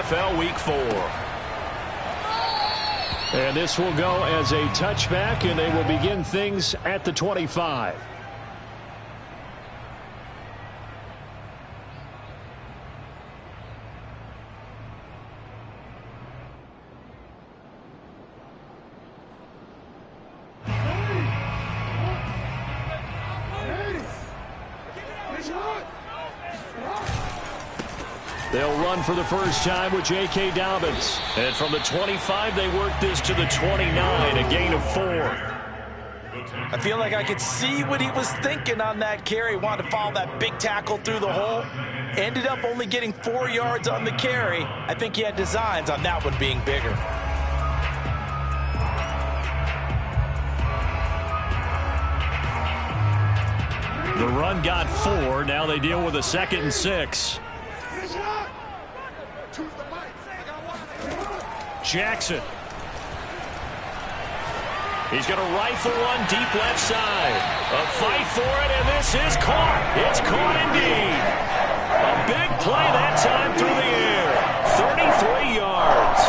NFL Week 4. And this will go as a touchback, and they will begin things at the 25. They'll run for the first time with J.K. Dobbins. And from the 25, they work this to the 29, a gain of 4. I feel like I could see what he was thinking on that carry. Wanted to follow that big tackle through the hole. Ended up only getting 4 yards on the carry. I think he had designs on that one being bigger. The run got 4. Now they deal with a 2nd and 6. Jackson. He's going to rifle one deep left side. A fight for it, and this is caught. It's caught indeed. A big play that time through the air. 33 yards.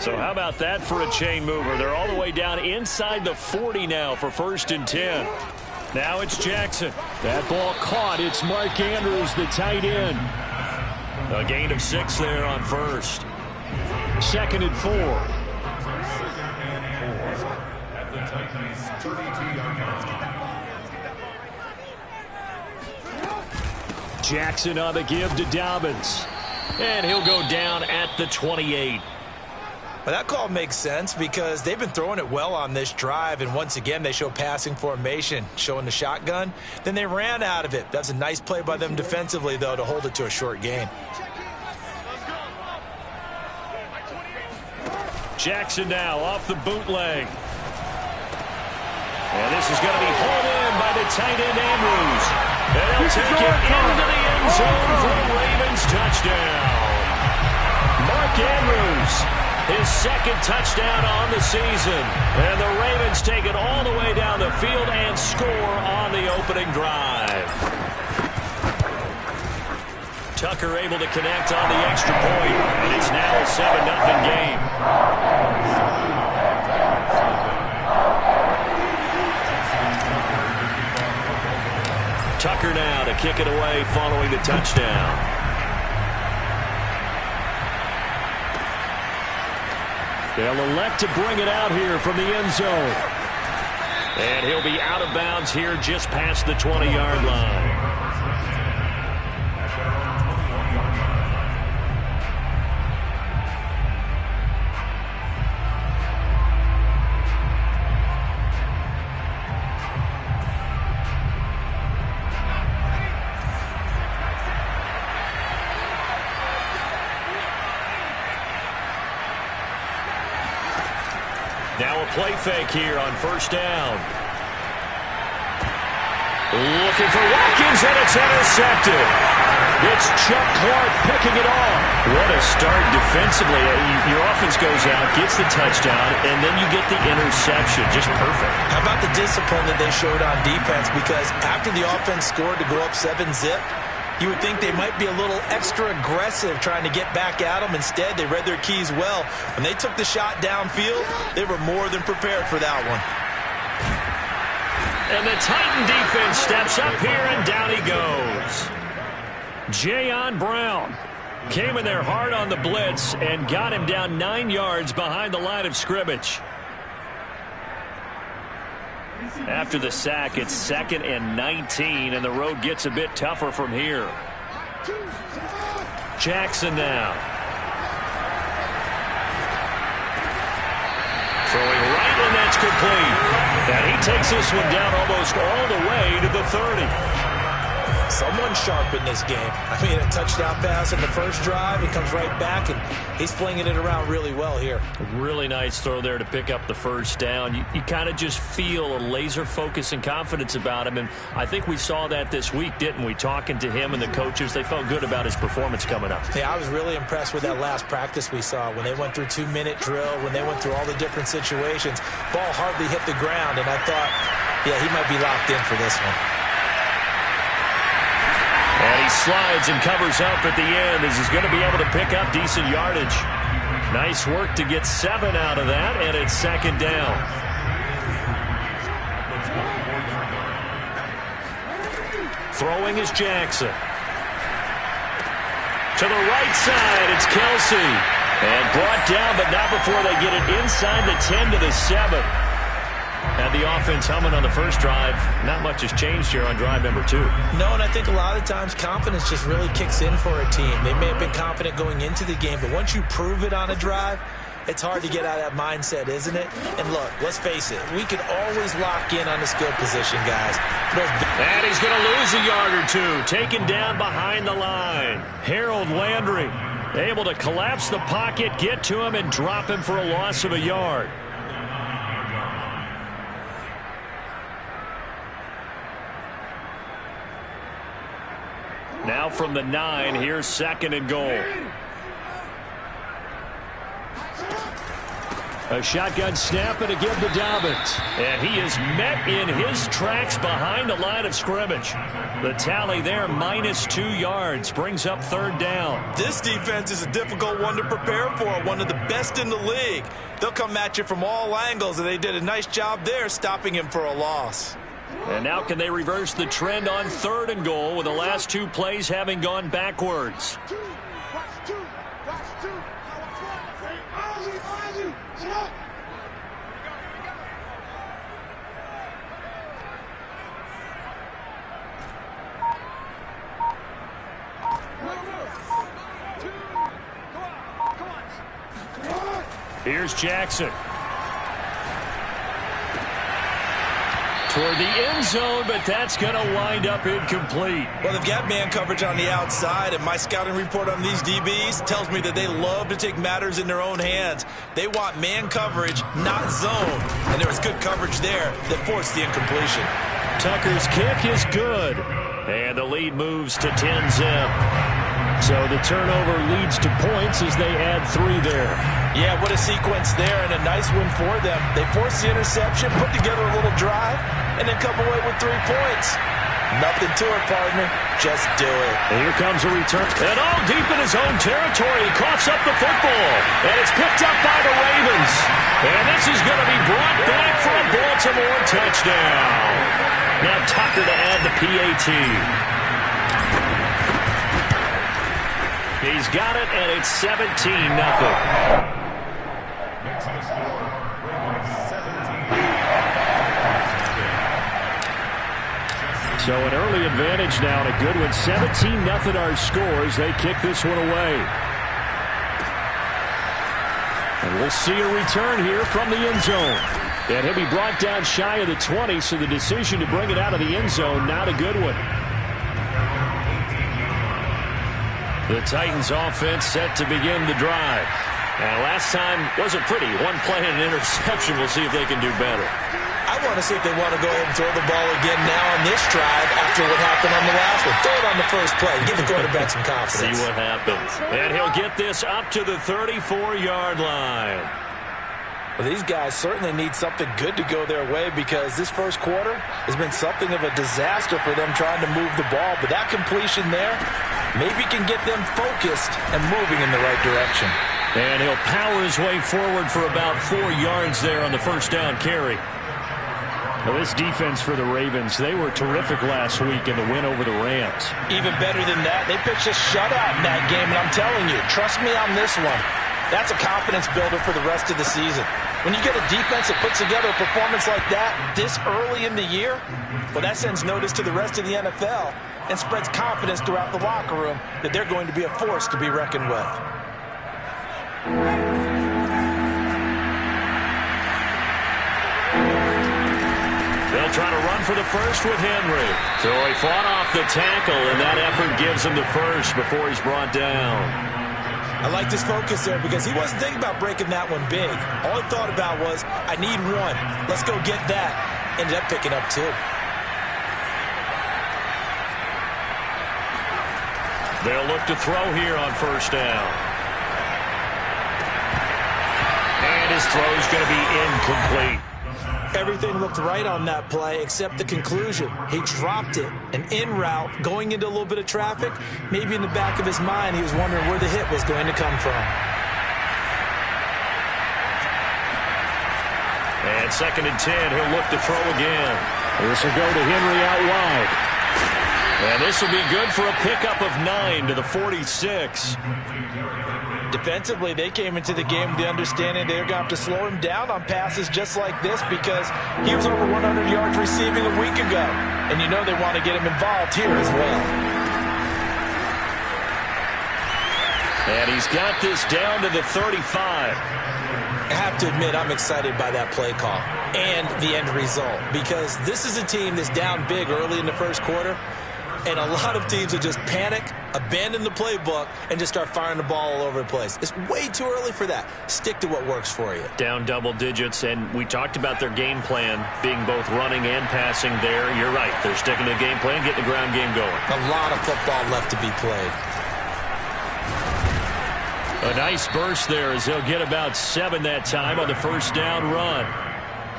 So how about that for a chain mover? They're all the way down inside the 40 now for 1st and 10. Now it's Jackson. That ball caught. It's Mark Andrews, the tight end. A gain of 6 there on 1st. 2nd and 4. Jackson on the give to Dobbins. And he'll go down at the 28. Well, that call makes sense because they've been throwing it well on this drive, and once again they show passing formation, showing the shotgun. Then they ran out of it. That's a nice play by them defensively, though, to hold it to a short gain. Jackson now off the bootleg. And this is going to be pulled in by the tight end Andrews. And he'll take it into the end zone for a Ravens touchdown. Mark Andrews, his 2nd touchdown on the season. And the Ravens take it all the way down the field and score on the opening drive. Tucker able to connect on the extra point, and it's now a 7-0 game. Tucker now to kick it away following the touchdown. They'll elect to bring it out here from the end zone. And he'll be out of bounds here just past the 20-yard line. Now a play fake here on 1st down. Looking for Watkins, and it's intercepted. It's Chuck Clark picking it off. What a start defensively. Your offense goes out, gets the touchdown, and then you get the interception. Just perfect. How about the discipline that they showed on defense? Because after the offense scored to go up 7-zip, you would think they might be a little extra aggressive trying to get back at them. Instead, they read their keys well. When they took the shot downfield, they were more than prepared for that one. And the Titan defense steps up here, and down he goes. Jayon Brown came in there hard on the blitz and got him down 9 yards behind the line of scrimmage. After the sack, it's 2nd and 19, and the road gets a bit tougher from here. Jackson now. Throwing right, and that's complete. And he takes this one down almost all the way to the 30. Someone sharp in this game. I mean, a touchdown pass in the first drive. He comes right back, and he's flinging it around really well here. Really nice throw there to pick up the first down. You kind of just feel a laser focus and confidence about him, and I think we saw that this week, didn't we? Talking to him and the coaches, they felt good about his performance coming up. Yeah, I was really impressed with that last practice we saw when they went through 2-minute drill, when they went through all the different situations. Ball hardly hit the ground, and I thought, yeah, he might be locked in for this one. And he he slides and covers up at the end as he's going to be able to pick up decent yardage. Nice work to get 7 out of that, and it's second down. Throwing is Jackson. To the right side, it's Kelsey. And brought down, but not before they get it inside the 10 to the 7. Had the offense humming on the first drive. Not much has changed here on drive number 2. No, and I think a lot of times confidence just really kicks in for a team. They may have been confident going into the game, but once you prove it on a drive, it's hard to get out of that mindset, isn't it? And look, let's face it, we can always lock in on the skill position, guys. And he's going to lose a yard or two. Taken down behind the line. Harold Landry able to collapse the pocket, get to him, and drop him for a loss of a yard. Now from the 9, here's second and goal. A shotgun snap and a give to Dobbins. And he is met in his tracks behind the line of scrimmage. The tally there, -2 yards, brings up third down. This defense is a difficult one to prepare for, one of the best in the league. They'll come at you from all angles, and they did a nice job there stopping him for a loss. And now can they reverse the trend on third and goal with the last 2 plays having gone backwards? Here's Jackson. Toward the end zone, but that's going to wind up incomplete. Well, they've got man coverage on the outside, and my scouting report on these DBs tells me that they love to take matters in their own hands. They want man coverage, not zone. And there was good coverage there that forced the incompletion. Tucker's kick is good. And the lead moves to 10-zip. So the turnover leads to points as they add 3 there. Yeah, what a sequence there, and a nice win for them. They forced the interception, put together a little drive, and then come away with 3 points. Nothing to it, partner. Just do it. And here comes a return. And all deep in his own territory. He coughs up the football. And it's picked up by the Ravens. And this is going to be brought back for a Baltimore touchdown. Now Tucker to add the PAT. He's got it, and it's 17-0. So an early advantage now, and a good one. 17-0 our scores. They kick this one away. And we'll see a return here from the end zone. And he'll be brought down shy of the 20, so the decision to bring it out of the end zone, not a good one. The Titans offense set to begin the drive. And last time wasn't pretty. 1 play and an interception. We'll see if they can do better. I want to see if they want to go ahead and throw the ball again now on this drive after what happened on the last one. Throw it on the first play. Give the quarterback some confidence. See what happens. And he'll get this up to the 34-yard line. Well, these guys certainly need something good to go their way because this first quarter has been something of a disaster for them trying to move the ball. But that completion there maybe can get them focused and moving in the right direction. And he'll power his way forward for about 4 yards there on the first down carry. Now this defense for the Ravens, they were terrific last week in the win over the Rams. Even better than that, they pitched a shutout in that game, and I'm telling you, trust me on this one. That's a confidence builder for the rest of the season. When you get a defense that puts together a performance like that this early in the year, well, that sends notice to the rest of the NFL and spreads confidence throughout the locker room that they're going to be a force to be reckoned with. They'll try to run for the first with Henry. So he fought off the tackle, and that effort gives him the first before he's brought down. I like this focus there because he wasn't thinking about breaking that one big. All he thought about was, I need 1. Let's go get that. Ended up picking up 2. They'll look to throw here on first down. And his throw is going to be incomplete. Everything looked right on that play except the conclusion. He dropped it, an in route, going into a little bit of traffic. Maybe in the back of his mind, he was wondering where the hit was going to come from. And 2nd and 10, he'll look to throw again. This will go to Henry out wide. And this will be good for a pickup of 9 to the 46. Defensively, they came into the game with the understanding they're going to have to slow him down on passes just like this because he was over 100 yards receiving a week ago. And you know they want to get him involved here as well. And he's got this down to the 35. I have to admit, I'm excited by that play call and the end result because this is a team that's down big early in the first quarter, and a lot of teams will just panic, abandon the playbook, and just start firing the ball all over the place. It's way too early for that. Stick to what works for you. Down double digits, and we talked about their game plan being both running and passing there. You're right. They're sticking to the game plan, getting the ground game going. A lot of football left to be played. A nice burst there as they'll get about 7 that time on the first down run.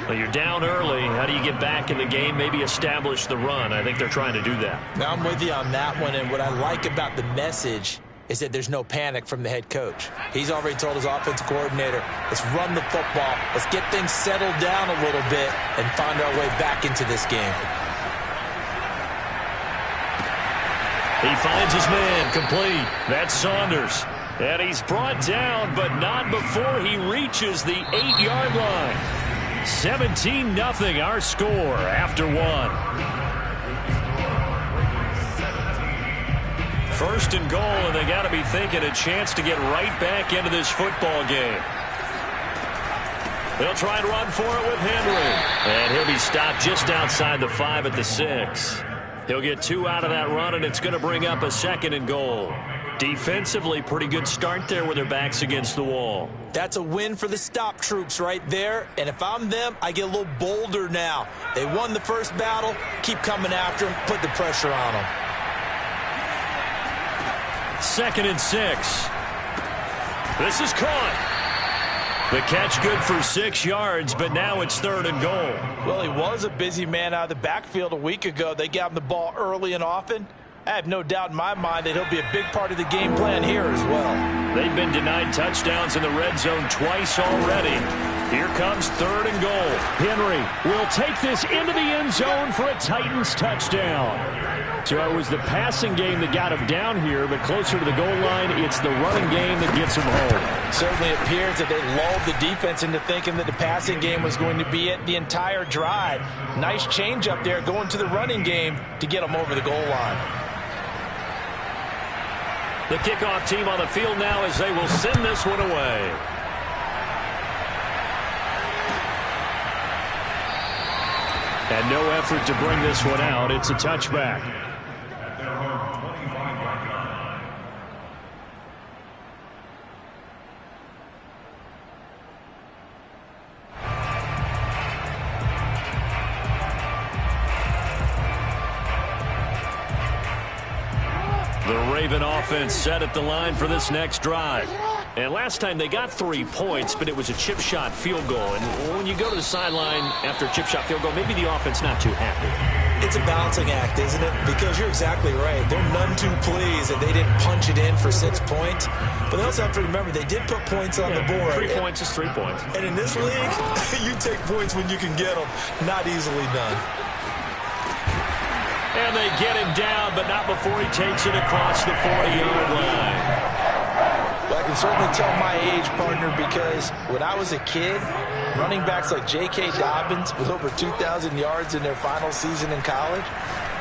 Well, you're down early. How do you get back in the game, maybe establish the run? I think they're trying to do that. Now, I'm with you on that one, and what I like about the message is that there's no panic from the head coach. He's already told his offensive coordinator, let's run the football, let's get things settled down a little bit and find our way back into this game. He finds his man complete. That's Saunders. And he's brought down, but not before he reaches the 8-yard line. 17-0 our score after 1. 1st and goal, and they got to be thinking a chance to get right back into this football game. They'll try and run for it with Henry. And he'll be stopped just outside the 5 at the 6. He'll get 2 out of that run, and it's going to bring up a 2nd and goal. Defensively, pretty good start there with their backs against the wall. That's a win for the stop troops right there. And if I'm them, I get a little bolder now. They won the first battle. Keep coming after them. Put the pressure on them. 2nd and 6. This is caught. The catch good for 6 yards, but now it's 3rd and goal. Well, he was a busy man out of the backfield a week ago. They got him the ball early and often. I have no doubt in my mind that he'll be a big part of the game plan here as well. They've been denied touchdowns in the red zone twice already. Here comes 3rd and goal. Henry will take this into the end zone for a Titans touchdown. So it was the passing game that got him down here, but closer to the goal line, it's the running game that gets him home. Certainly appears that they lulled the defense into thinking that the passing game was going to be it the entire drive. Nice change up there going to the running game to get them over the goal line. The kickoff team on the field now as they will send this one away. And no effort to bring this one out. It's a touchback. The Raven offense set at the line for this next drive. And last time they got 3 points, but it was a chip shot field goal. And when you go to the sideline after a chip shot field goal, maybe the offense not too happy. It's a balancing act, isn't it? Because you're exactly right. They're none too pleased that they didn't punch it in for 6 points. But they also have to remember they did put points on the board. 3 points is 3 points. And in this league, you take points when you can get them. Not easily done. And they get him down, but not before he takes it across the 40-yard line. Well, I can certainly tell my age, partner, because when I was a kid, running backs like J.K. Dobbins with over 2,000 yards in their final season in college,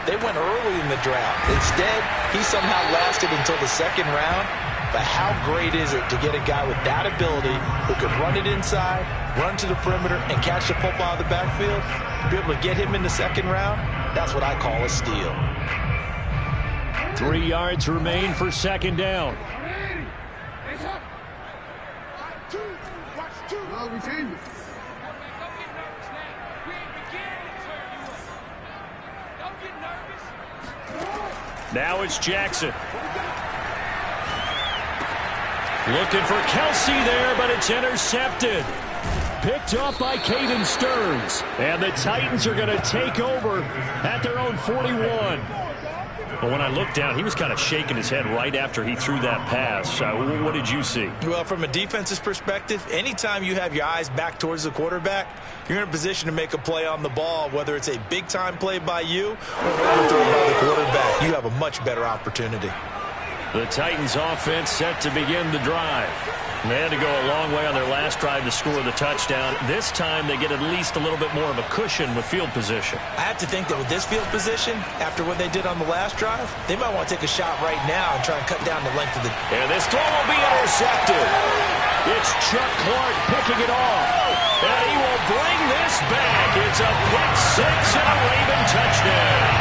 they went early in the draft. Instead, he somehow lasted until the 2nd round. But how great is it to get a guy with that ability who can run it inside, run to the perimeter, and catch the football out of the backfield? To be able to get him in the 2nd round, that's what I call a steal. 3 yards remain for 2nd down. Now it's Jackson. Looking for Kelsey there, but it's intercepted. picked off by Caden Stearns. And the Titans are going to take over at their own 41. But when I looked down, he was kind of shaking his head right after he threw that pass. What did you see? Well, from a defense's perspective, anytime you have your eyes back towards the quarterback, you're in a position to make a play on the ball, whether it's a big-time play by you or an overthrow by the quarterback. You have a much better opportunity. The Titans offense set to begin the drive. They had to go a long way on their last drive to score the touchdown. This time they get at least a little bit more of a cushion with field position. I have to think that with this field position, after what they did on the last drive, they might want to take a shot right now and try and cut down the length of the... And this throw will be intercepted. It's Chuck Clark picking it off. And he will bring this back. It's a pick six and a Raven touchdown.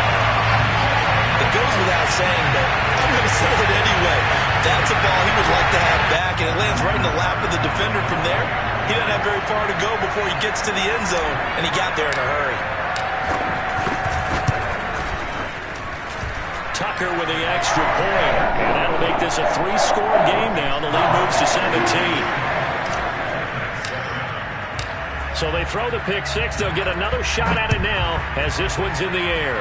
It goes without saying, but I'm going to say it anyway. That's a ball he would like to have back, and it lands right in the lap of the defender from there. He doesn't have very far to go before he gets to the end zone, and he got there in a hurry. Tucker with the extra point, and that'll make this a three-score game now. The lead moves to 17. So they throw the pick six. They'll get another shot at it now as this one's in the air.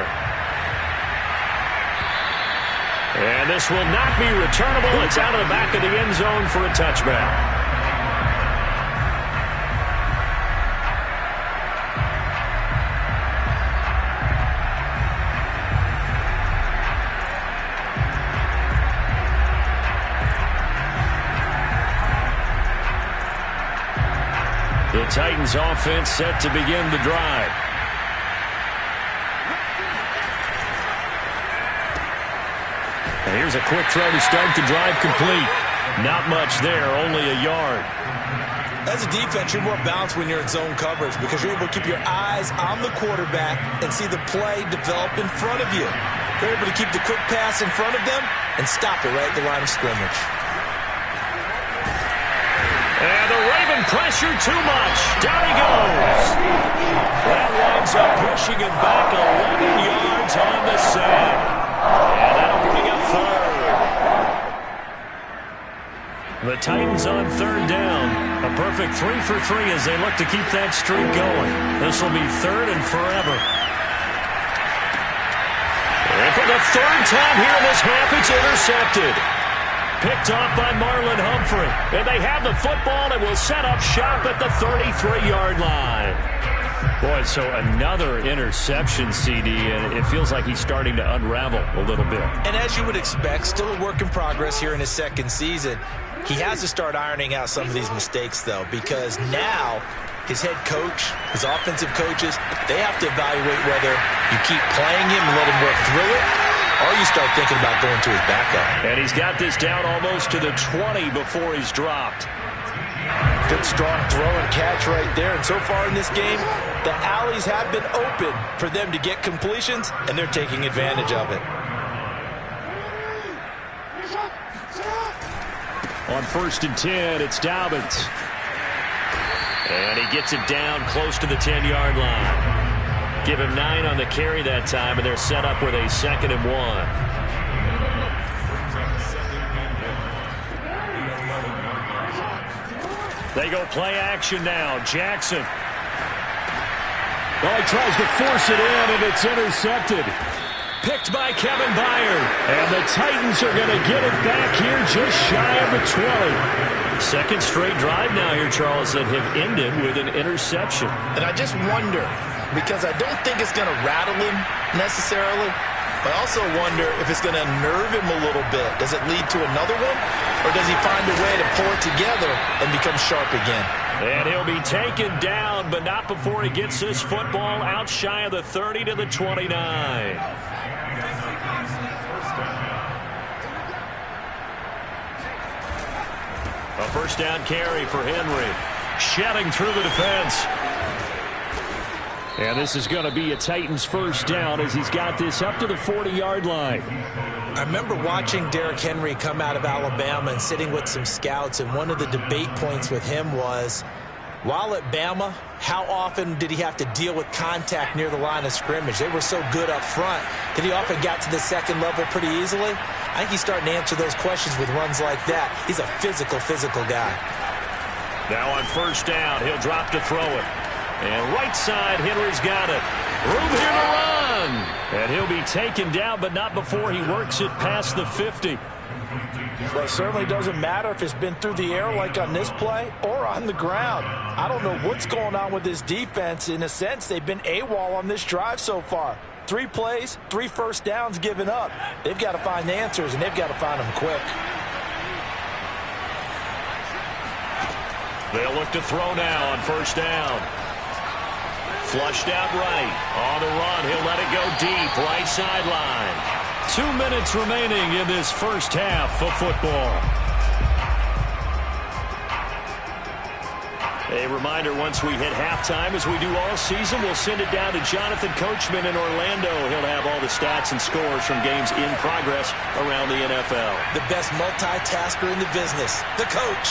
And this will not be returnable. It's out of the back of the end zone for a touchback. The Titans offense set to begin the drive. And here's a quick throw to start the drive complete. Not much there, only a yard. As a defense, you're more balanced when you're in zone coverage because you're able to keep your eyes on the quarterback and see the play develop in front of you. You're able to keep the quick pass in front of them and stop it right at the line of scrimmage. And the Raven pressure too much. Down he goes. That winds up pushing him back 11 yards on the sack. And that'll bring up third. The Titans on third down. A perfect 3 for 3 as they look to keep that streak going. This will be third and forever. And for the third time here in this half, it's intercepted. Picked off by Marlon Humphrey. And they have the football and will set up shop at the 33-yard line. Boy, so another interception, CD, and it feels like he's starting to unravel a little bit. And as you would expect, still a work in progress here in his second season. He has to start ironing out some of these mistakes, though, because now his head coach, his offensive coaches, they have to evaluate whether you keep playing him and let him work through it, or you start thinking about going to his backup. And he's got this down almost to the 20 before he's dropped. Good strong throw and catch right there. And so far in this game, the alleys have been open for them to get completions, and they're taking advantage of it. On 1st and 10, it's Dobbins. And he gets it down close to the 10-yard line. Give him 9 on the carry that time, and they're set up with a 2nd and 1. They go play action now. Jackson. Well, he tries to force it in, and it's intercepted. Picked by Kevin Byard. And the Titans are going to get it back here just shy of the 20. Second straight drive now here, Charles, that have ended with an interception. And I just wonder, because I don't think it's going to rattle him necessarily, but I also wonder if it's going to nerve him a little bit. Does it lead to another one? Or does he find a way to pull it together and become sharp again? And he'll be taken down, but not before he gets this football out shy of the 30 to the 29. A first down carry for Henry. Shedding through the defense. And this is going to be a Titans first down as he's got this up to the 40-yard line. I remember watching Derrick Henry come out of Alabama and sitting with some scouts, and one of the debate points with him was, while at Bama, how often did he have to deal with contact near the line of scrimmage? They were so good up front that he often got to the second level pretty easily. I think he's starting to answer those questions with runs like that. He's a physical guy. Now on first down, he'll drop to throw it. And right side, Henry's got it. Room here to run. And he'll be taken down, but not before he works it past the 50. Well, it certainly doesn't matter if it's been through the air like on this play or on the ground. I don't know what's going on with this defense. In a sense, they've been AWOL on this drive so far. 3 plays, 3 first downs given up. They've got to find answers, and they've got to find them quick. They'll look to throw now on first down. Flushed out right. On the run, he'll let it go deep. Right sideline. 2 minutes remaining in this first half of football. A reminder, once we hit halftime, as we do all season, we'll send it down to Jonathan Coachman in Orlando. He'll have all the stats and scores from games in progress around the NFL. The best multitasker in the business, the coach.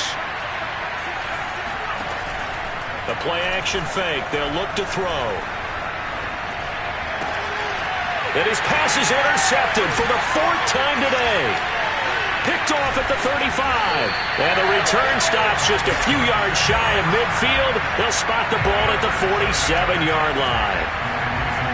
The play-action fake. They'll look to throw. And his pass is intercepted for the 4th time today. Picked off at the 35. And the return stops just a few yards shy of midfield. They'll spot the ball at the 47-yard line.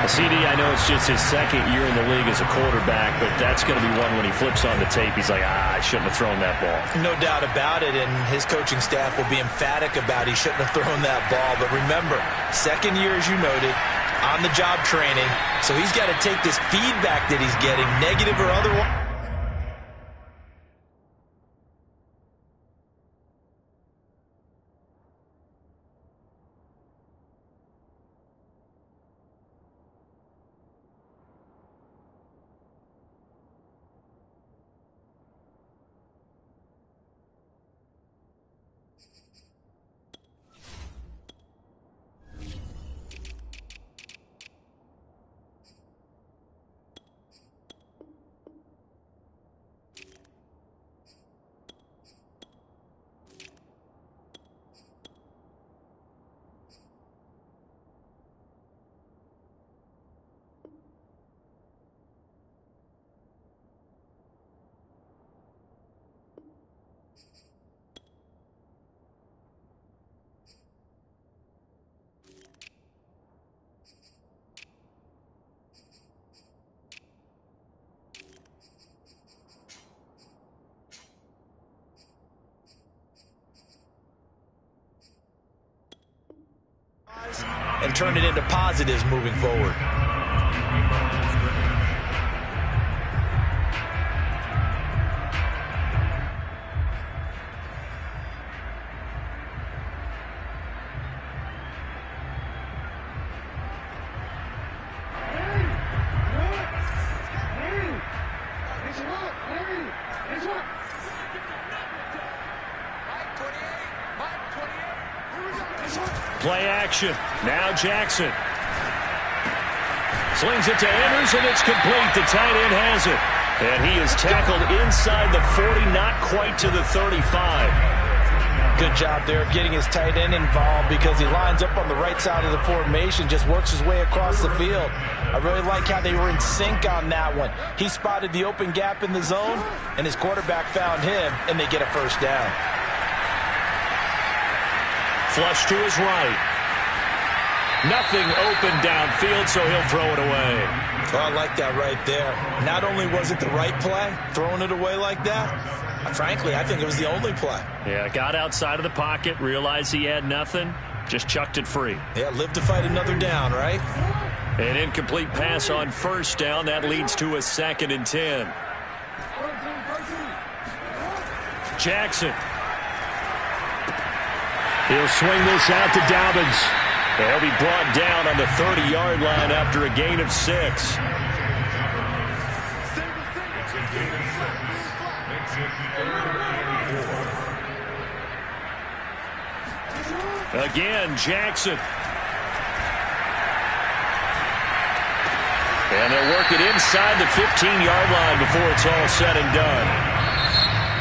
CD, I know it's just his 2nd year in the league as a quarterback, but that's going to be one when he flips on the tape. He's like, I shouldn't have thrown that ball. No doubt about it, and his coaching staff will be emphatic about he shouldn't have thrown that ball. But remember, 2nd year, as you noted, on-the-job training, so he's got to take this feedback that he's getting, negative or otherwise. And turn it into positives moving forward. Play action. Now Jackson. Slings it to Andrews, and it's complete. The tight end has it. And he is tackled inside the 40, not quite to the 35. Good job there of getting his tight end involved because he lines up on the right side of the formation, just works his way across the field. I really like how they were in sync on that one. He spotted the open gap in the zone, and his quarterback found him, and they get a first down. Flush to his right. Nothing open downfield, so he'll throw it away. Oh, I like that right there. Not only was it the right play, throwing it away like that, frankly, I think it was the only play. Yeah, got outside of the pocket, realized he had nothing, just chucked it free. Yeah, live to fight another down, right? An incomplete pass on first down. That leads to a 2nd and 10. Jackson. He'll swing this out to Dobbins. He'll be brought down on the 30-yard line after a gain of 6. Again, Jackson. And they'll work it inside the 15-yard line before it's all said and done.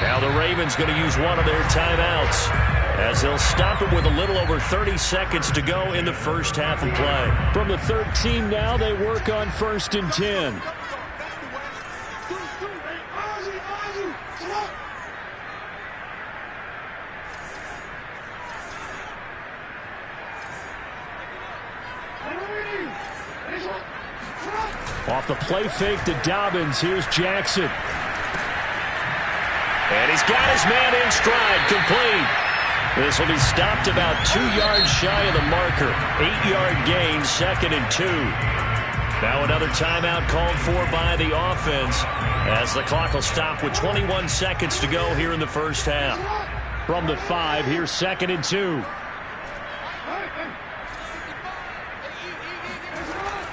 Now the Ravens going to use one of their timeouts, as they'll stop it with a little over 30 seconds to go in the first half of play. From the 13 now, they work on 1st and 10. Off the play fake to Dobbins, here's Jackson. And he's got his man in stride, complete. This will be stopped about 2 yards shy of the marker. 8-yard gain, 2nd and 2. Now another timeout called for by the offense as the clock will stop with 21 seconds to go here in the first half. From the 5, here's 2nd and 2.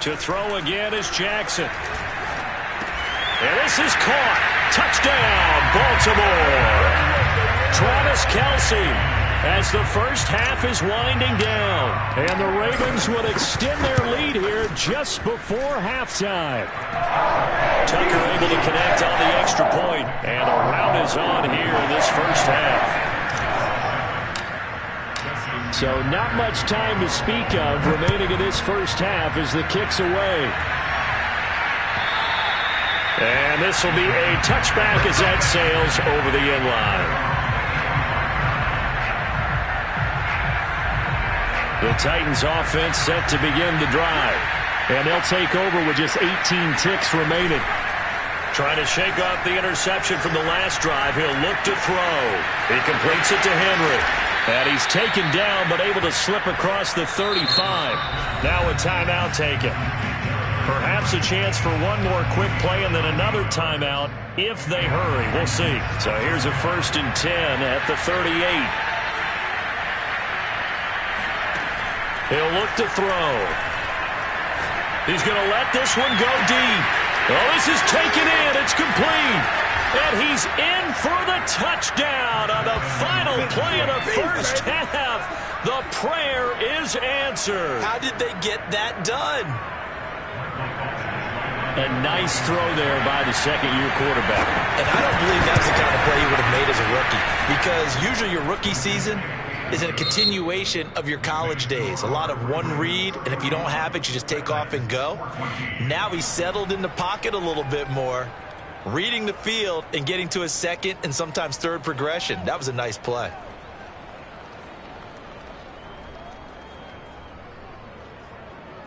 To throw again is Jackson. And this is caught. Touchdown, Baltimore. Travis Kelce as the first half is winding down. And the Ravens would extend their lead here just before halftime. Tucker able to connect on the extra point. And the rout is on here in this first half. So not much time to speak of remaining in this first half as the kick's away. And this will be a touchback as that sails over the end line. The Titans offense set to begin the drive. And they'll take over with just 18 ticks remaining. Trying to shake off the interception from the last drive. He'll look to throw. He completes it to Henry. And he's taken down but able to slip across the 35. Now a timeout taken. Perhaps a chance for one more quick play and then another timeout if they hurry. We'll see. So here's a 1st and 10 at the 38. He'll look to throw. He's going to let this one go deep. Oh, this is taken in. It's complete. And he's in for the touchdown on the final play of the first half. The prayer is answered. How did they get that done? A nice throw there by the second-year quarterback. And I don't believe that's the kind of play he would have made as a rookie. Because usually your rookie season is a continuation of your college days. A lot of one read, and if you don't have it, you just take off and go. Now he's settled in the pocket a little bit more, reading the field and getting to his second and sometimes third progression. That was a nice play.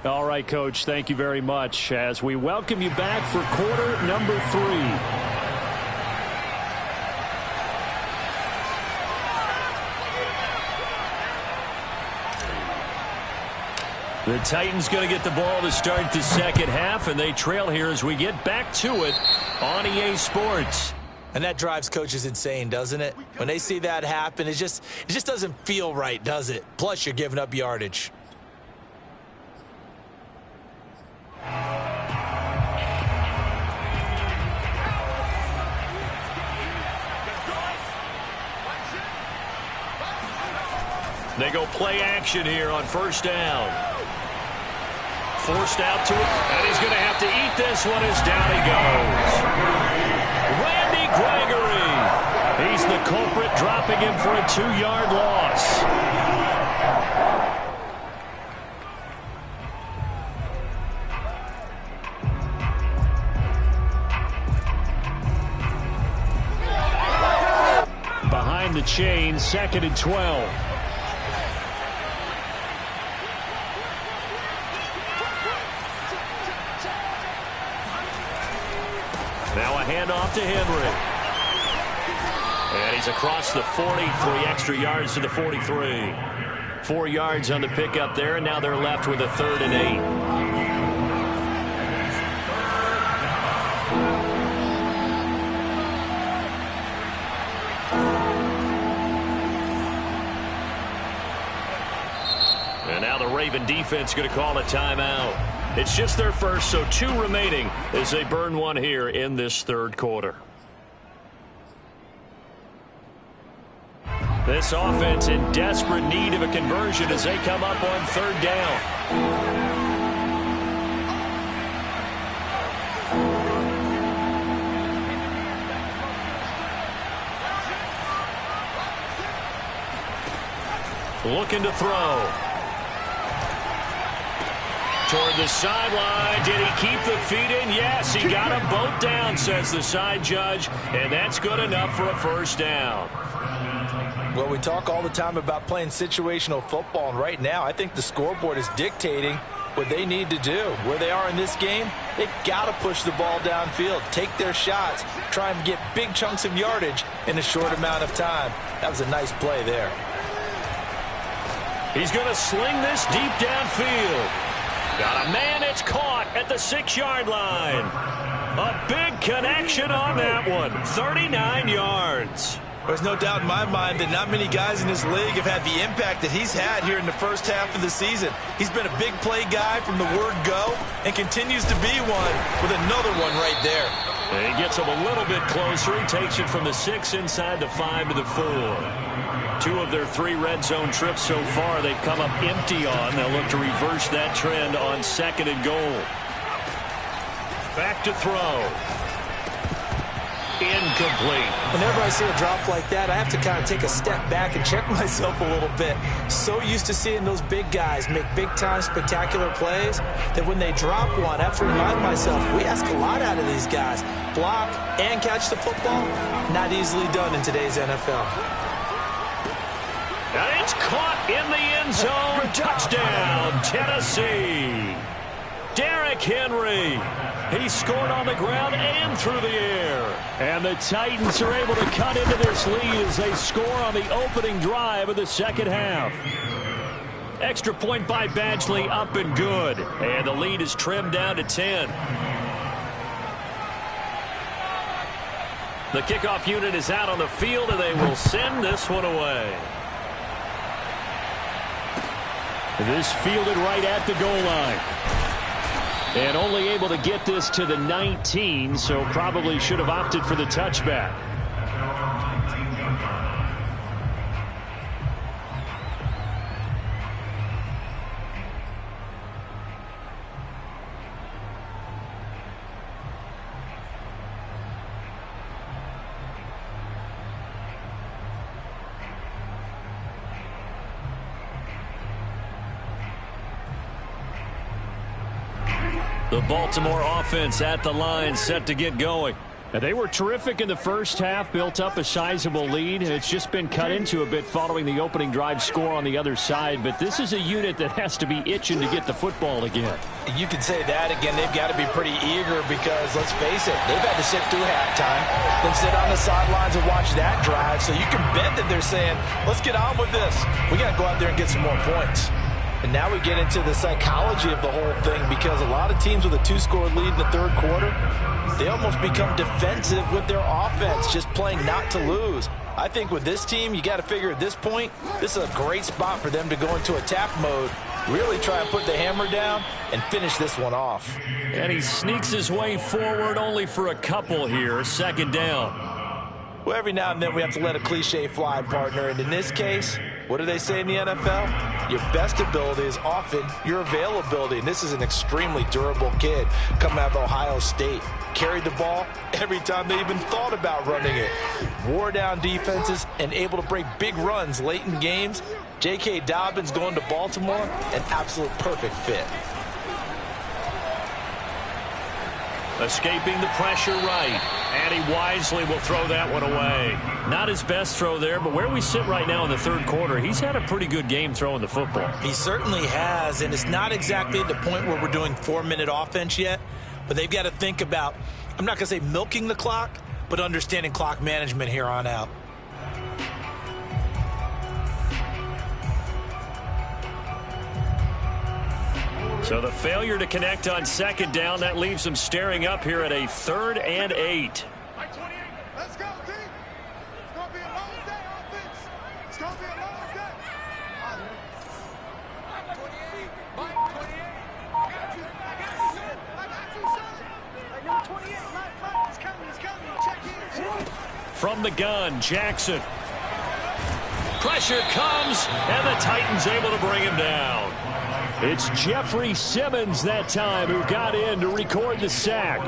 All right, Coach, thank you very much as we welcome you back for quarter number 3. The Titans going to get the ball to start the second half, and they trail here as we get back to it on EA Sports. And that drives coaches insane, doesn't it? When they see that happen, it just doesn't feel right, does it? Plus, you're giving up yardage. They go play action here on first down. Forced out to it, and he's going to have to eat this one as down he goes. Randy Gregory. He's the culprit, dropping him for a 2-yard loss. Behind the chain, 2nd and 12. Now a handoff to Henry. And he's across the 40, 3 extra yards to the 43. 4 yards on the pickup there, and now they're left with a 3rd and 8. And now the Raven defense going to call a timeout. It's just their first, so 2 remaining as they burn one here in this third quarter. This offense in desperate need of a conversion as they come up on 3rd down. Looking to throw. Toward the sideline. Did he keep the feet in? Yes, he got them both down, says the side judge, and that's good enough for a first down. Well, we talk all the time about playing situational football, and right now I think the scoreboard is dictating what they need to do. Where they are in this game, they've got to push the ball downfield, take their shots, try and get big chunks of yardage in a short amount of time. That was a nice play there. He's going to sling this deep downfield. Got a man, it's caught at the 6-yard line. A big connection on that one. 39 yards. There's no doubt in my mind that not many guys in this league have had the impact that he's had here in the first half of the season. He's been a big play guy from the word go and continues to be one with another one right there. And he gets him a little bit closer. He takes it from the 6 inside the 5 to the 4. 2 of their 3 red zone trips so far they've come up empty on. They'll look to reverse that trend on 2nd and goal. Back to throw. Incomplete. Whenever I see a drop like that, I have to kind of take a step back and check myself a little bit. So used to seeing those big guys make big-time spectacular plays that when they drop one, I have to remind myself, we ask a lot out of these guys. Block and catch the football, not easily done in today's NFL. And it's caught in the end zone. Touchdown, Tennessee. Derrick Henry. He scored on the ground and through the air. And the Titans are able to cut into this lead as they score on the opening drive of the second half. Extra point by Badgley, up and good. And the lead is trimmed down to 10. The kickoff unit is out on the field, and they will send this one away. This fielded right at the goal line. And only able to get this to the 19, so probably should have opted for the touchback. The Baltimore offense at the line, set to get going. And they were terrific in the first half, built up a sizable lead. It's just been cut into a bit following the opening drive score on the other side. But this is a unit that has to be itching to get the football again. You can say that again. They've got to be pretty eager because, let's face it, they've had to sit through halftime, then sit on the sidelines and watch that drive. So you can bet that they're saying, let's get on with this. We got to go out there and get some more points. And now we get into the psychology of the whole thing because a lot of teams with a 2-score lead in the third quarter, they almost become defensive with their offense, just playing not to lose. I think with this team, you got to figure at this point, this is a great spot for them to go into attack mode, really try and put the hammer down and finish this one off. And he sneaks his way forward only for a couple here, 2nd down. Well, every now and then we have to let a cliche fly, partner. And in this case, what do they say in the NFL? Your best ability is often your availability. And this is an extremely durable kid coming out of Ohio State. Carried the ball every time they even thought about running it. Wore down defenses and able to break big runs late in games. J.K. Dobbins going to Baltimore, an absolute perfect fit. Escaping the pressure right. And he wisely will throw that one away. Not his best throw there, but where we sit right now in the third quarter, he's had a pretty good game throwing the football. He certainly has, and it's not exactly at the point where we're doing 4-minute offense yet, but they've got to think about, I'm not going to say milking the clock, but understanding clock management here on out. So the failure to connect on 2nd down, that leaves them staring up here at a 3rd and 8. Let's go, team. It's going to be a long day, offense. It's going to be a long day. Mike 28. I got you, son. I got you, son. Like number 28. Mike, it's coming. Check in. From the gun, Jackson. Pressure comes, and the Titans able to bring him down. It's Jeffrey Simmons that time who got in to record the sack.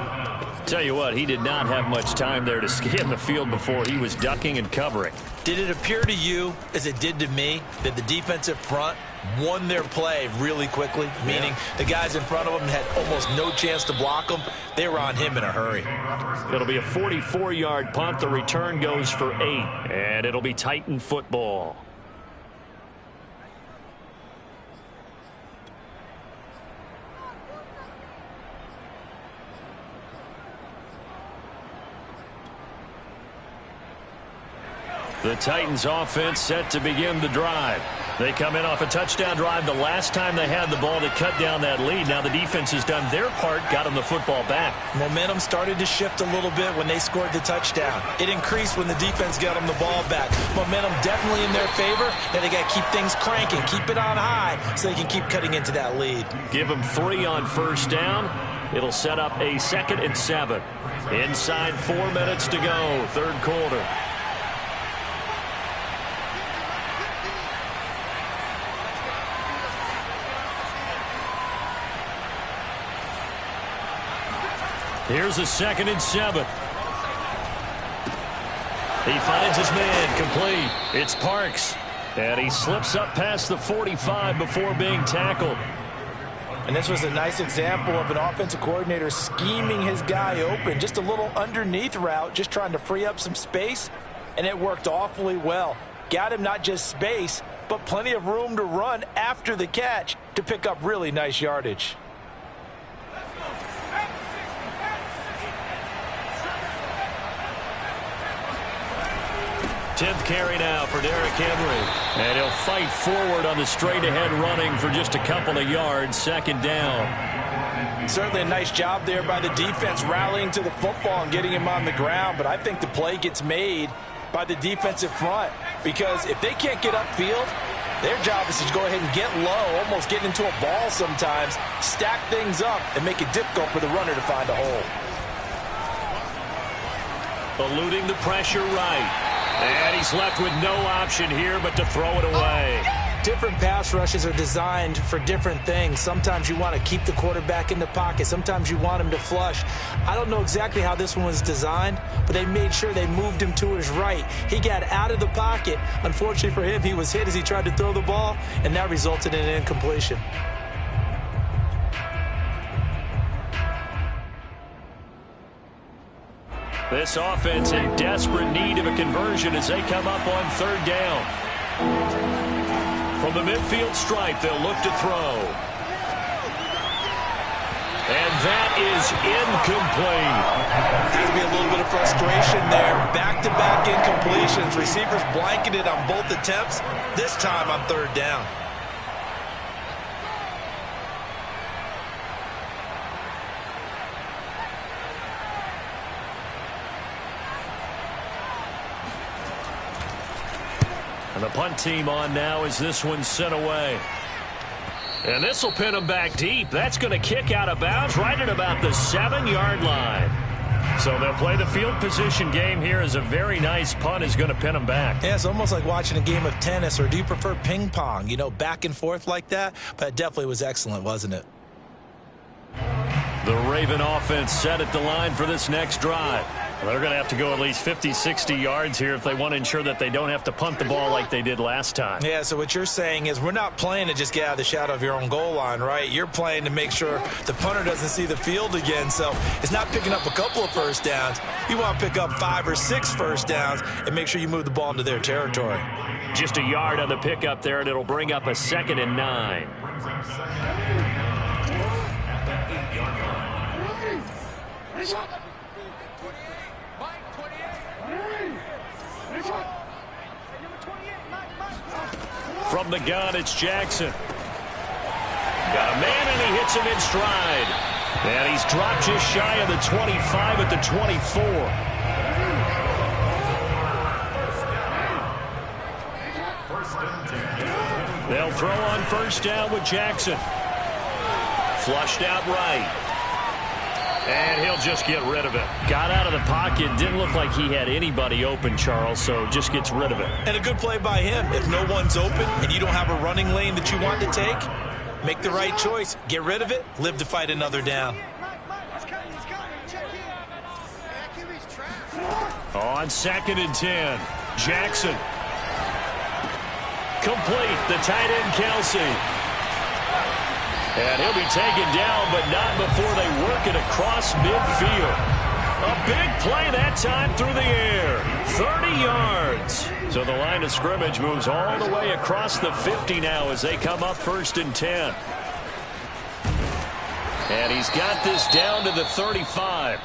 Tell you what, he did not have much time there to scan the field before he was ducking and covering. Did it appear to you, as it did to me, that the defensive front won their play really quickly? Meaning the guys in front of them had almost no chance to block them. They were on him in a hurry. It'll be a 44-yard punt. The return goes for 8, and it'll be Titan football. The Titans offense set to begin the drive. They come in off a touchdown drive the last time they had the ball to cut down that lead. Now the defense has done their part, got them the football back. Momentum started to shift a little bit when they scored the touchdown. It increased when the defense got them the ball back. Momentum definitely in their favor. Now they got to keep things cranking, keep it on high so they can keep cutting into that lead. Give them 3 on first down. It'll set up a 2nd and 7. Inside 4 minutes to go, third quarter. Here's a 2nd and 7. He finds his man, complete. It's Parks. And he slips up past the 45 before being tackled. And this was a nice example of an offensive coordinator scheming his guy open. Just a little underneath route, just trying to free up some space. And it worked awfully well. Got him not just space, but plenty of room to run after the catch to pick up really nice yardage. 10th carry now for Derrick Henry. And he'll fight forward on the straight-ahead running for just a couple of yards. 2nd down. Certainly a nice job there by the defense rallying to the football and getting him on the ground. But I think the play gets made by the defensive front. Because if they can't get upfield, their job is to go ahead and get low, almost get into a ball sometimes, stack things up, and make it difficult for the runner to find a hole. Eluding the pressure right. And he's left with no option here but to throw it away. Different pass rushes are designed for different things. Sometimes you want to keep the quarterback in the pocket. Sometimes you want him to flush. I don't know exactly how this one was designed, but they made sure they moved him to his right. He got out of the pocket. Unfortunately for him, he was hit as he tried to throw the ball, and that resulted in an incompletion. This offense in desperate need of a conversion as they come up on 3rd down. From the midfield stripe, they'll look to throw. And that is incomplete. Seems to be a little bit of frustration there. Back-to-back incompletions. Receivers blanketed on both attempts, this time on 3rd down. And the punt team on now as this one's sent away. And this will pin them back deep. That's going to kick out of bounds right at about the 7-yard line. So they'll play the field position game here as a very nice punt is going to pin them back. Yeah, it's almost like watching a game of tennis, or do you prefer ping pong? You know, back and forth like that? But it definitely was excellent, wasn't it? The Raven offense set at the line for this next drive. Well, they're going to have to go at least 50, 60 yards here if they want to ensure that they don't have to punt the ball like they did last time. Yeah, so what you're saying is we're not playing to just get out of the shadow of your own goal line, right? You're playing to make sure the punter doesn't see the field again. So it's not picking up a couple of first downs. You want to pick up 5 or 6 first downs and make sure you move the ball into their territory. Just a yard on the pickup there, and it'll bring up a 2nd and 9. From the gun, it's Jackson. Got a man, and he hits him in stride. And he's dropped just shy of the 25 at the 24. They'll throw on first down with Jackson. Flushed out right. And he'll just get rid of it. Got out of the pocket. Didn't look like he had anybody open, Charles, so just gets rid of it. And a good play by him. If no one's open and you don't have a running lane that you want to take, make the right choice. Get rid of it. Live to fight another down. On 2nd and 10, Jackson. Complete. The tight end, Kelsey. And he'll be taken down, but not before they work it across midfield. A big play that time through the air. 30 yards. So the line of scrimmage moves all the way across the 50 now as they come up 1st and 10. And he's got this down to the 35.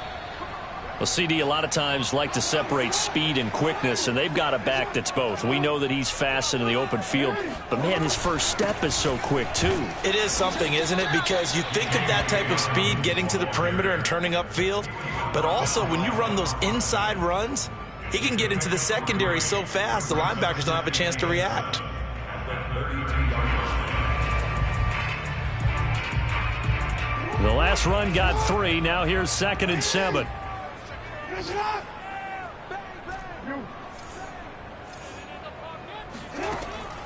Well, CD a lot of times like to separate speed and quickness, and they've got a back that's both. We know that he's fast in the open field, but, man, his first step is so quick, too. It is something, isn't it? Because you think of that type of speed getting to the perimeter and turning upfield, but also when you run those inside runs, he can get into the secondary so fast the linebackers don't have a chance to react. The last run got 3. Now here's 2nd and 7.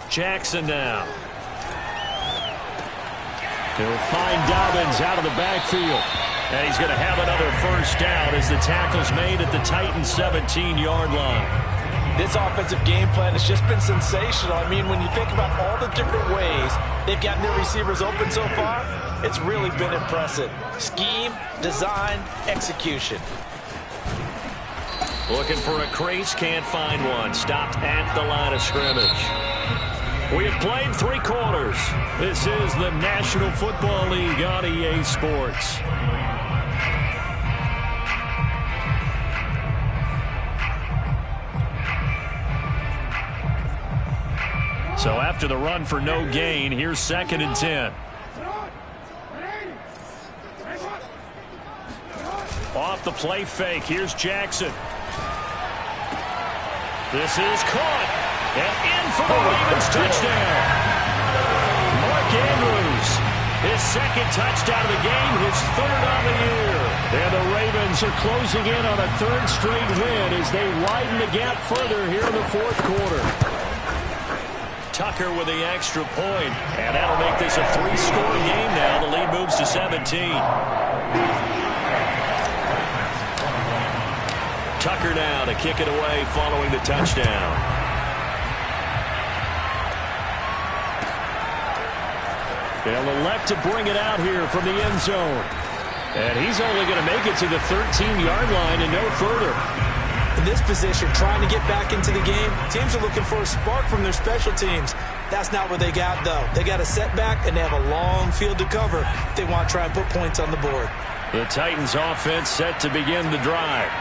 Jackson now. He'll find Dobbins out of the backfield. And he's going to have another first down as the tackle's made at the Titans' 17-yard line. This offensive game plan has just been sensational. I mean, when you think about all the different ways they've gotten their receivers open so far, it's really been impressive. Scheme, design, execution. Looking for a crease, can't find one. Stopped at the line of scrimmage. We have played 3 quarters. This is the National Football League on EA Sports. So after the run for no gain, here's 2nd and 10. Off the play fake, here's Jackson. This is caught. And in for the Ravens touchdown. Mark Andrews, his 2nd touchdown of the game, his 3rd on the year. And the Ravens are closing in on a 3rd straight win as they widen the gap further here in the 4th quarter. Tucker with the extra point, and that'll make this a 3-score game now. The lead moves to 17. Tucker now to kick it away following the touchdown. They'll elect to bring it out here from the end zone. And he's only going to make it to the 13-yard line and no further. In this position, trying to get back into the game, teams are looking for a spark from their special teams. That's not what they got, though. They got a setback, and they have a long field to cover if they want to try and put points on the board. The Titans offense set to begin the drive,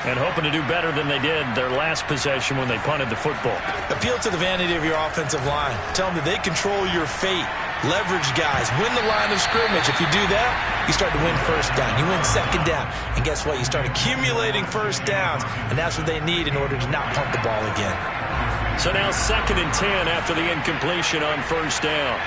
and hoping to do better than they did their last possession when they punted the football. Appeal to the vanity of your offensive line. Tell them that they control your fate. Leverage guys. Win the line of scrimmage. If you do that, you start to win first down. You win 2nd down. And guess what? You start accumulating first downs. And that's what they need in order to not punt the ball again. So now 2nd and 10 after the incompletion on first down.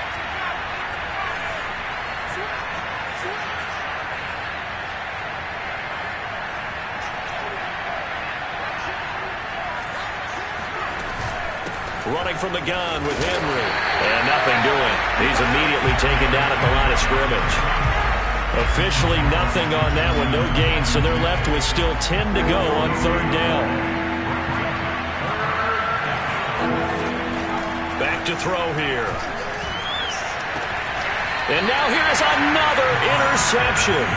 Running from the gun with Henry. And nothing doing. He's immediately taken down at the line of scrimmage. Officially nothing on that one. No gain, so they're left with still 10 to go on 3rd down. Back to throw here. And now here's another interception.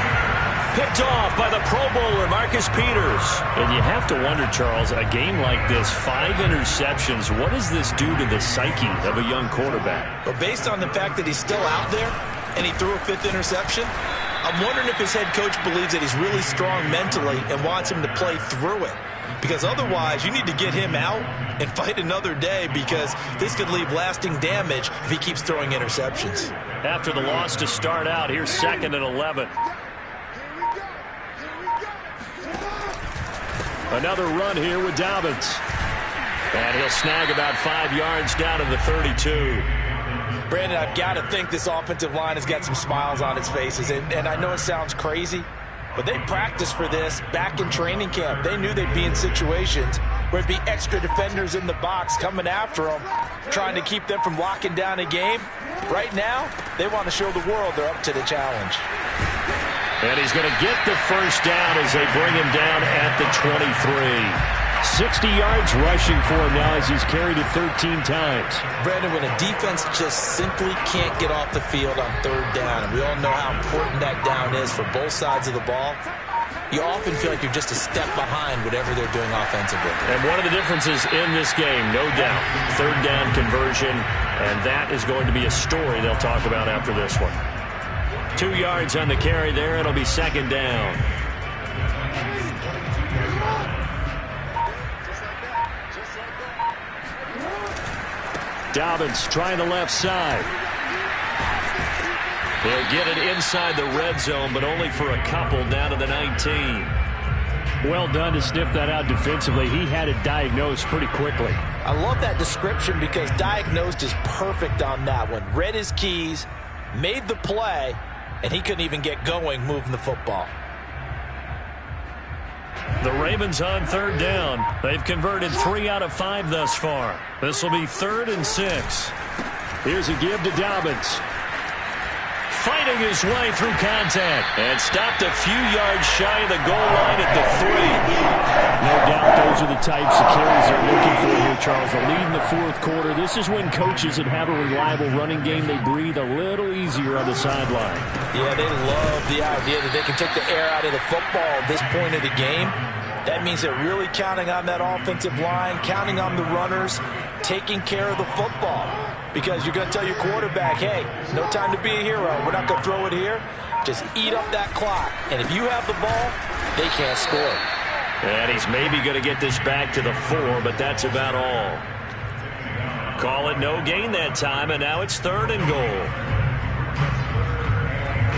Picked off by the Pro Bowler, Marcus Peters. And you have to wonder, Charles, a game like this, 5 interceptions, what does this do to the psyche of a young quarterback? But based on the fact that he's still out there and he threw a 5th interception, I'm wondering if his head coach believes that he's really strong mentally and wants him to play through it. Because otherwise, you need to get him out and fight another day, because this could leave lasting damage if he keeps throwing interceptions. After the loss to start out, here's 2nd and 11. Another run here with Dobbins. And he'll snag about 5 yards down to the 32. Brandon, I've got to think this offensive line has got some smiles on its faces. And I know it sounds crazy, but they practiced for this back in training camp. They knew they'd be in situations where it'd be extra defenders in the box coming after them, trying to keep them from locking down a game. Right now, they want to show the world they're up to the challenge. And he's going to get the first down as they bring him down at the 23. 60 yards rushing for him now as he's carried it 13 times. Brandon, when a defense just simply can't get off the field on 3rd down, and we all know how important that down is for both sides of the ball, you often feel like you're just a step behind whatever they're doing offensively. And one of the differences in this game, no doubt, 3rd down conversion, and that is going to be a story they'll talk about after this one. 2 yards on the carry there. It'll be 2nd down. Dobbins trying the left side. He'll get it inside the red zone, but only for a couple down to the 19. Well done to sniff that out defensively. He had it diagnosed pretty quickly. I love that description because diagnosed is perfect on that one. Read his keys, made the play, and he couldn't even get going moving the football. The Ravens on third down. They've converted 3 out of 5 thus far. This will be 3rd and 6. Here's a give to Dobbins. Fighting his way through contact. And stopped a few yards shy of the goal line at the 3. No doubt those are the types of carries they're looking for here, Charles. The lead in the 4th quarter. This is when coaches that have a reliable running game, they breathe a little easier on the sideline. Yeah, they love the idea that they can take the air out of the football at this point of the game. That means they're really counting on that offensive line, counting on the runners, taking care of the football. Because you're going to tell your quarterback, hey, no time to be a hero. We're not going to throw it here. Just eat up that clock. And if you have the ball, they can't score. And he's maybe going to get this back to the 4, but that's about all. Call it no gain that time, and now it's 3rd and goal.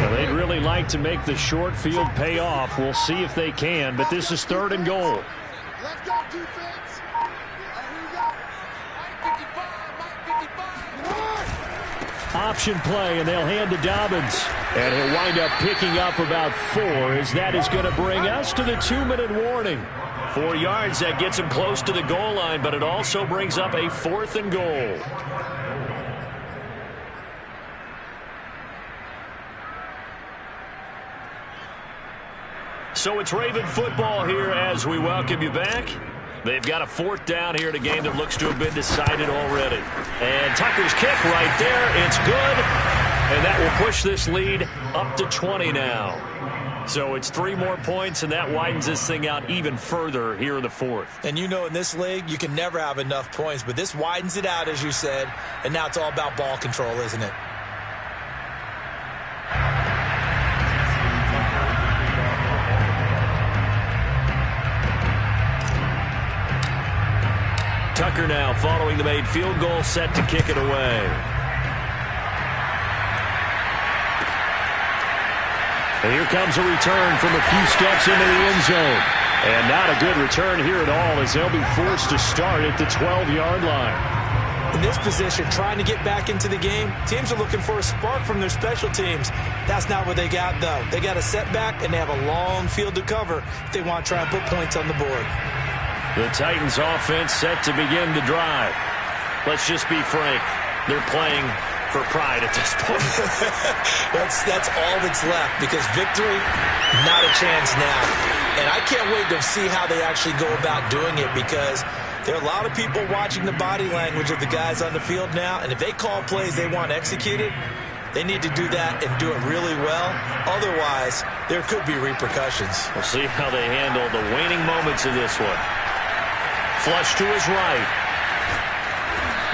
Well, they'd really like to make the short field pay off. We'll see if they can, but this is 3rd and goal. Let's go, defense. Here we go. Mike 55. Option play, and they'll hand to Dobbins. And he'll wind up picking up about 4, as that is going to bring us to the 2-minute warning. 4 yards, that gets him close to the goal line, but it also brings up a 4th and goal. So it's Raven football here as we welcome you back. They've got a 4th down here in a game that looks to have been decided already. And Tucker's kick right there. It's good. And that will push this lead up to 20 now. So it's 3 more points, and that widens this thing out even further here in the 4th. And you know in this league, you can never have enough points. But this widens it out, as you said. And now it's all about ball control, isn't it? Tucker now following the made field goal, set to kick it away. And here comes a return from a few steps into the end zone. And not a good return here at all, as they'll be forced to start at the 12-yard line. In this position, trying to get back into the game, teams are looking for a spark from their special teams. That's not what they got, though. They got a setback, and they have a long field to cover if they want to try and put points on the board. The Titans offense set to begin the drive. Let's just be frank. They're playing for pride at this point. that's all that's left, because victory, not a chance now. And I can't wait to see how they actually go about doing it, because there are a lot of people watching the body language of the guys on the field now, and if they call plays they want executed, they need to do that and do it really well. Otherwise, there could be repercussions. We'll see how they handle the waning moments of this one. Flush to his right.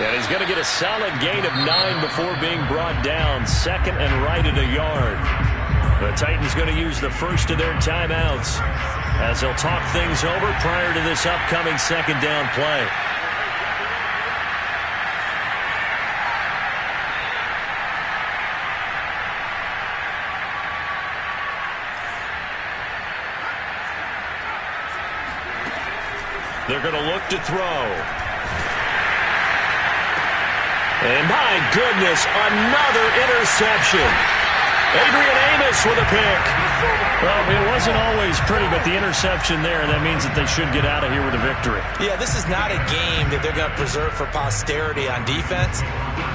And he's going to get a solid gain of 9 before being brought down. 2nd and right at a yard. The Titans going to use the first of their timeouts as they'll talk things over prior to this upcoming 2nd down play. They're going to look to throw. And my goodness, another interception. Adrian Amos with a pick. Well, it wasn't always pretty, but the interception there, that means that they should get out of here with a victory. Yeah, this is not a game that they're going to preserve for posterity on defense,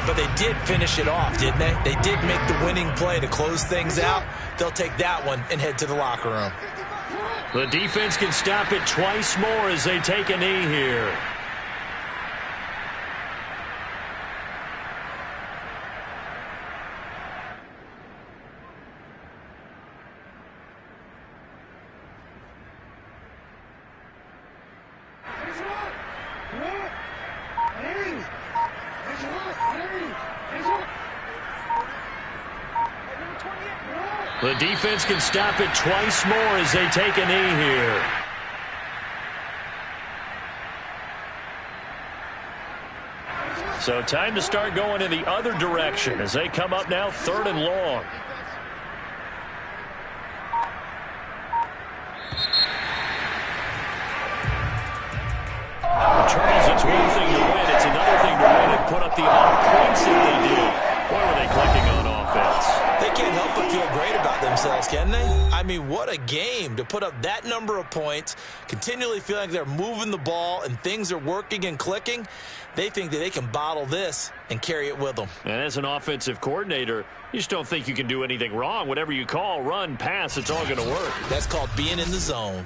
but they did finish it off, didn't they? They did make the winning play to close things out. They'll take that one and head to the locker room. The defense can stop it twice more as they take a knee here. The defense can stop it twice more as they take a knee here. So time to start going in the other direction as they come up now 3rd and long. Charles, it's one thing to win. It's another thing to win and put up the amount of points that they did. Boy, were they clicking on offense. They can't help but feel great about themselves, can they? I mean, what a game to put up that number of points, continually feeling like they're moving the ball and things are working and clicking. They think that they can bottle this and carry it with them. And as an offensive coordinator, you just don't think you can do anything wrong. Whatever you call, run, pass, it's all going to work. That's called being in the zone.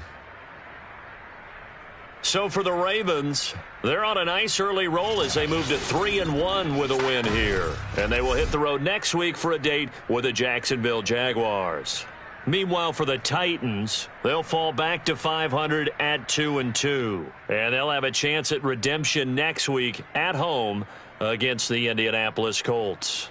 So for the Ravens, they're on a nice early roll as they move to 3-1 with a win here. And they will hit the road next week for a date with the Jacksonville Jaguars. Meanwhile, for the Titans, they'll fall back to 500 at 2-2. And they'll have a chance at redemption next week at home against the Indianapolis Colts.